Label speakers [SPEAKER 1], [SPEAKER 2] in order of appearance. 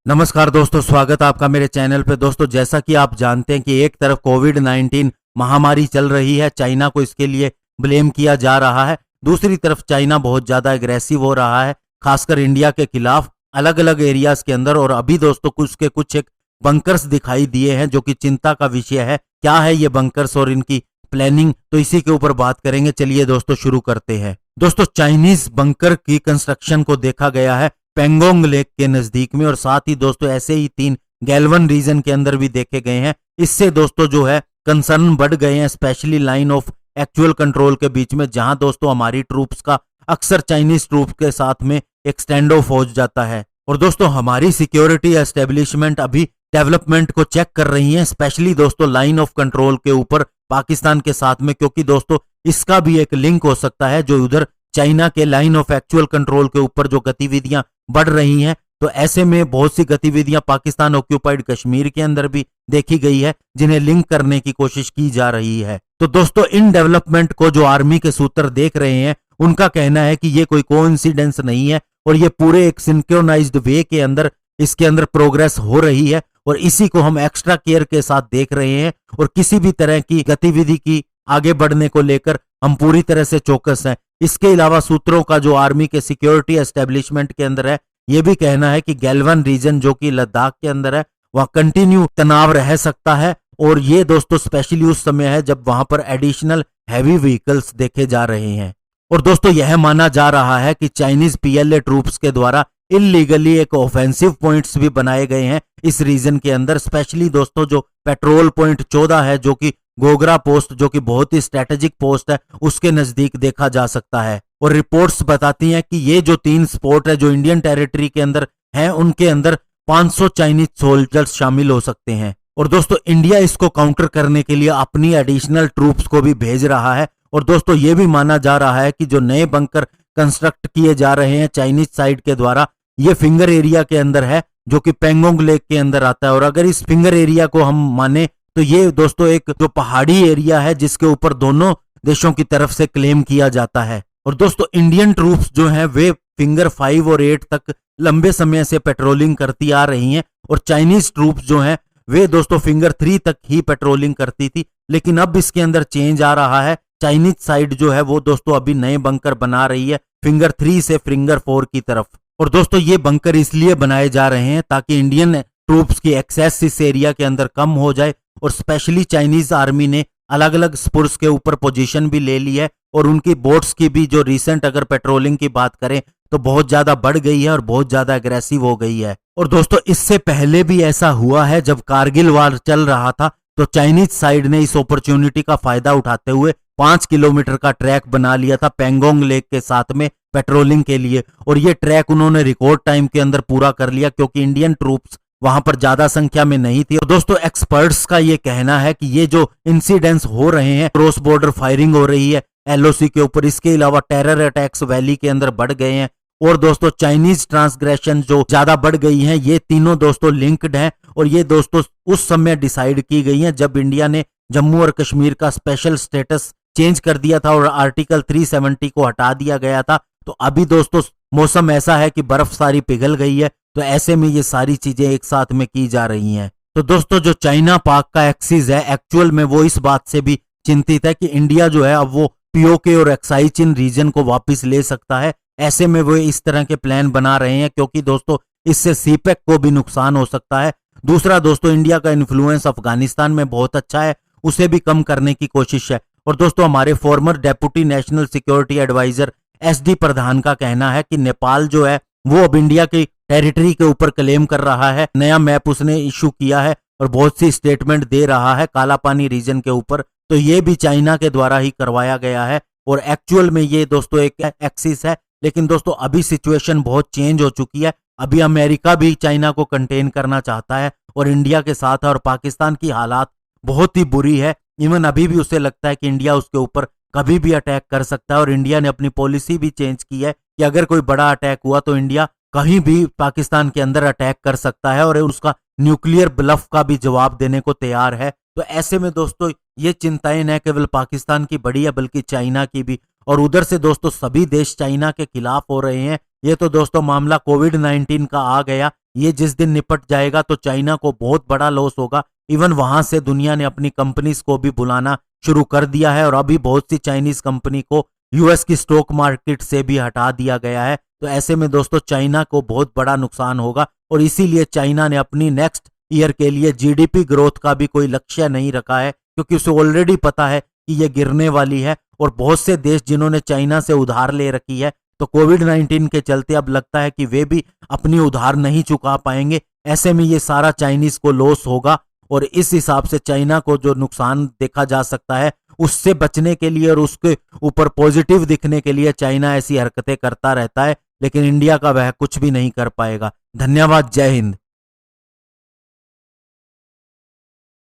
[SPEAKER 1] नमस्कार दोस्तों, स्वागत है आपका मेरे चैनल पे। दोस्तों, जैसा कि आप जानते हैं कि एक तरफ कोविड-19 महामारी चल रही है, चाइना को इसके लिए ब्लेम किया जा रहा है। दूसरी तरफ चाइना बहुत ज्यादा एग्रेसिव हो रहा है, खासकर इंडिया के खिलाफ अलग अलग एरियाज के अंदर। और अभी दोस्तों कुछ एक बंकर्स दिखाई दिए हैं जो कि चिंता का विषय है। क्या है ये बंकर्स और इनकी प्लानिंग, तो इसी के ऊपर बात करेंगे। चलिए दोस्तों शुरू करते हैं। दोस्तों, चाइनीज बंकर की कंस्ट्रक्शन को देखा गया है पेंगोंग लेक के नजदीक में, और साथ ही दोस्तों ऐसे ही 3 गैल्वन रीजन के अंदर भी देखे गए हैं। इससे दोस्तों जो है कंसर्न बढ़ गए हैं, specially line of actual control के बीच में, जहां दोस्तों हमारी ट्रूप्स का अक्सर चाइनीज ट्रूप्स के साथ में एक स्टैंड ऑफ हो जाता है। और दोस्तों हमारी सिक्योरिटी एस्टेब्लिशमेंट अभी डेवलपमेंट को चेक कर रही है, स्पेशली दोस्तों लाइन ऑफ कंट्रोल के ऊपर पाकिस्तान के साथ में, क्योंकि दोस्तों इसका भी एक लिंक हो सकता है जो उधर चाइना के लाइन ऑफ एक्चुअल कंट्रोल के ऊपर जो गतिविधियां बढ़ रही हैं। तो ऐसे में बहुत सी गतिविधियां पाकिस्तान ऑक्यूपाइड कश्मीर के अंदर भी देखी गई है, जिन्हें लिंक करने की कोशिश की जा रही है। तो दोस्तों इन डेवलपमेंट को जो आर्मी के सूत्र देख रहे हैं, उनका कहना है कि ये कोई कोइंसिडेंस नहीं है और ये पूरे एक सिंक्रोनाइज्ड वे के अंदर इसके अंदर प्रोग्रेस हो रही है, और इसी को हम एक्स्ट्रा केयर के साथ देख रहे हैं। और किसी भी तरह की गतिविधि की आगे बढ़ने को लेकर हम पूरी तरह से चौकस हैं। इसके अलावा सूत्रों का जो आर्मी के सिक्योरिटी एस्टेब्लिशमेंट के अंदर है, यह भी कहना है कि गैल्वन रीजन जो कि लद्दाख के अंदर है, वह कंटिन्यू तनाव रह सकता है। और ये दोस्तों स्पेशली उस समय है जब वहां पर एडिशनल हैवी व्हीकल्स देखे जा रहे हैं। और दोस्तों यह माना जा रहा है कि चाइनीज पीएलए ट्रूप्स के द्वारा इलीगली एक ऑफेंसिव पॉइंट्स भी बनाए गए हैं इस रीजन के अंदर। स्पेशली दोस्तों जो पेट्रोल पॉइंट 14 है, जो कि गोगरा पोस्ट, जो कि बहुत ही स्ट्रेटेजिक पोस्ट है, उसके नजदीक देखा जा सकता है। और रिपोर्ट्स बताती हैं कि ये जो 3 स्पॉट है जो इंडियन टेरिटरी के अंदर हैं, उनके अंदर 500 चाइनीज सोल्जर्स शामिल हो सकते हैं। और दोस्तों इंडिया इसको काउंटर करने के लिए अपनी एडिशनल ट्रूप्स को भी भेज रहा है। और दोस्तों ये भी माना जा रहा है कि जो नए बंकर कंस्ट्रक्ट किए जा रहे हैं चाइनीज साइड के द्वारा, ये फिंगर एरिया के अंदर है, जो कि पेंगोंग लेक के अंदर आता है। और अगर इस फिंगर एरिया को हम माने तो ये दोस्तों एक जो पहाड़ी एरिया है जिसके ऊपर दोनों देशों की तरफ से क्लेम किया जाता है। और दोस्तों इंडियन ट्रूप्स जो हैं वे फिंगर 5 और 8 तक लंबे समय से पेट्रोलिंग करती आ रही हैं, और चाइनीज ट्रूप्स जो हैं वे दोस्तों फिंगर 3 तक ही पेट्रोलिंग करती थी। लेकिन अब इसके अंदर चेंज आ रहा है। चाइनीज साइड जो है वो दोस्तों अभी नए बंकर बना रही है फिंगर 3 से फिंगर 4 की तरफ। और दोस्तों ये बंकर इसलिए बनाए जा रहे हैं ताकि इंडियन ट्रूप्स की एक्सेस इस एरिया के अंदर कम हो जाए। और स्पेशली चाइनीज आर्मी ने अलग अलग स्पुर्स के ऊपर पोजीशन भी ले ली है, और उनकी बोट्स की भी जो रिसेंट अगर पेट्रोलिंग की बात करें तो बहुत ज्यादा बढ़ गई है और बहुत ज्यादा एग्रेसिव हो गई है। और दोस्तों इससे पहले भी ऐसा हुआ है, जब कारगिल वार चल रहा था तो चाइनीज साइड ने इस अपॉर्चुनिटी का फायदा उठाते हुए 5 किलोमीटर का ट्रैक बना लिया था पेंगोंग लेक के साथ में पेट्रोलिंग के लिए। और ये ट्रैक उन्होंने रिकॉर्ड टाइम के अंदर पूरा कर लिया, क्योंकि इंडियन ट्रूप्स वहां पर ज्यादा संख्या में नहीं थी। और दोस्तों एक्सपर्ट्स का ये कहना है कि ये जो इंसिडेंट्स हो रहे हैं, क्रॉस बॉर्डर फायरिंग हो रही है एलओसी के ऊपर, इसके अलावा टेरर अटैक्स वैली के अंदर बढ़ गए हैं, और दोस्तों चाइनीज ट्रांसग्रेशन जो ज्यादा बढ़ गई हैं, ये तीनों दोस्तों लिंक्ड हैं। और ये दोस्तों उस समय डिसाइड की गई हैं जब इंडिया ने जम्मू और कश्मीर का स्पेशल स्टेटस चेंज कर दिया था और आर्टिकल 370 को हटा दिया गया था। तो अभी दोस्तों मौसम ऐसा है कि बर्फ सारी पिघल गई है, तो ऐसे में ये सारी चीजें एक साथ में की जा रही हैं। तो दोस्तों जो चाइना पाक का एक्सिस है, एक्चुअल में वो इस बात से भी चिंतित है कि इंडिया जो है अब वो पीओके और एक्साई चिन रीजन को वापस ले सकता है। ऐसे में वो इस तरह के प्लान बना रहे हैं, क्योंकि दोस्तों इससे सीपेक को भी नुकसान हो सकता है। दूसरा दोस्तों इंडिया का इन्फ्लुएंस अफगानिस्तान में बहुत अच्छा है, उसे भी कम करने की कोशिश है। और दोस्तों हमारे former deputy national security advisor SD Pradhan का कहना है कि नेपाल जो है वो अब इंडिया की टेरिटरी के ऊपर क्लेम कर रहा है। नया मैप उसने इशू किया है और बहुत सी स्टेटमेंट दे रहा है काला पानी रीजन के ऊपर। तो ये भी चाइना के द्वारा ही करवाया गया है, और एक्चुअल में ये दोस्तों एक एक्सिस है। लेकिन दोस्तों अभी सिचुएशन बहुत चेंज हो चुकी है। अभी अमेरिका भी चाइना को कंटेन करना चाहता है और इंडिया के साथ है, और पाकिस्तान की हालात बहुत ही बुरी है। इवन अभी भी उसे लगता है कि इंडिया उसके ऊपर कभी भी अटैक कर सकता है, और इंडिया ने अपनी पॉलिसी भी चेंज की है कि अगर कोई बड़ा अटैक हुआ तो इंडिया कहीं भी पाकिस्तान के अंदर अटैक कर सकता है और उसका न्यूक्लियर ब्लफ का भी जवाब देने को तैयार है। तो ऐसे में दोस्तों ये चिंताएं न केवल पाकिस्तान की बड़ी है बल्कि चाइना की भी। और उधर से दोस्तों सभी देश चाइना के खिलाफ हो रहे हैं। ये तो दोस्तों मामला कोविड-19 का आ गया, ये जिस दिन निपट जाएगा तो चाइना को बहुत बड़ा लॉस होगा। इवन वहां से दुनिया ने अपनी कंपनीज को भी बुलाना शुरू कर दिया है और अभी बहुत सी चाइनीज कंपनी को यूएस की स्टॉक मार्केट से भी हटा दिया गया है। तो ऐसे में दोस्तों चाइना को बहुत बड़ा नुकसान होगा और इसीलिए चाइना ने अपनी नेक्स्ट ईयर के लिए जीडीपी ग्रोथ का भी कोई लक्ष्य नहीं रखा है, क्योंकि उसे ऑलरेडी पता है कि ये गिरने वाली है। और बहुत से देश जिन्होंने चाइना से उधार ले रखी है, तो कोविड-19 के चलते अब लगता है कि वे भी अपनी उधार नहीं चुका पाएंगे। ऐसे में ये सारा चाइनीज को लॉस होगा और इस हिसाब से चाइना को जो नुकसान देखा जा सकता है, उससे बचने के लिए और उसके ऊपर पॉजिटिव दिखने के लिए चाइना ऐसी हरकतें करता रहता है, लेकिन इंडिया का वह कुछ भी नहीं कर पाएगा। धन्यवाद। जय हिंद।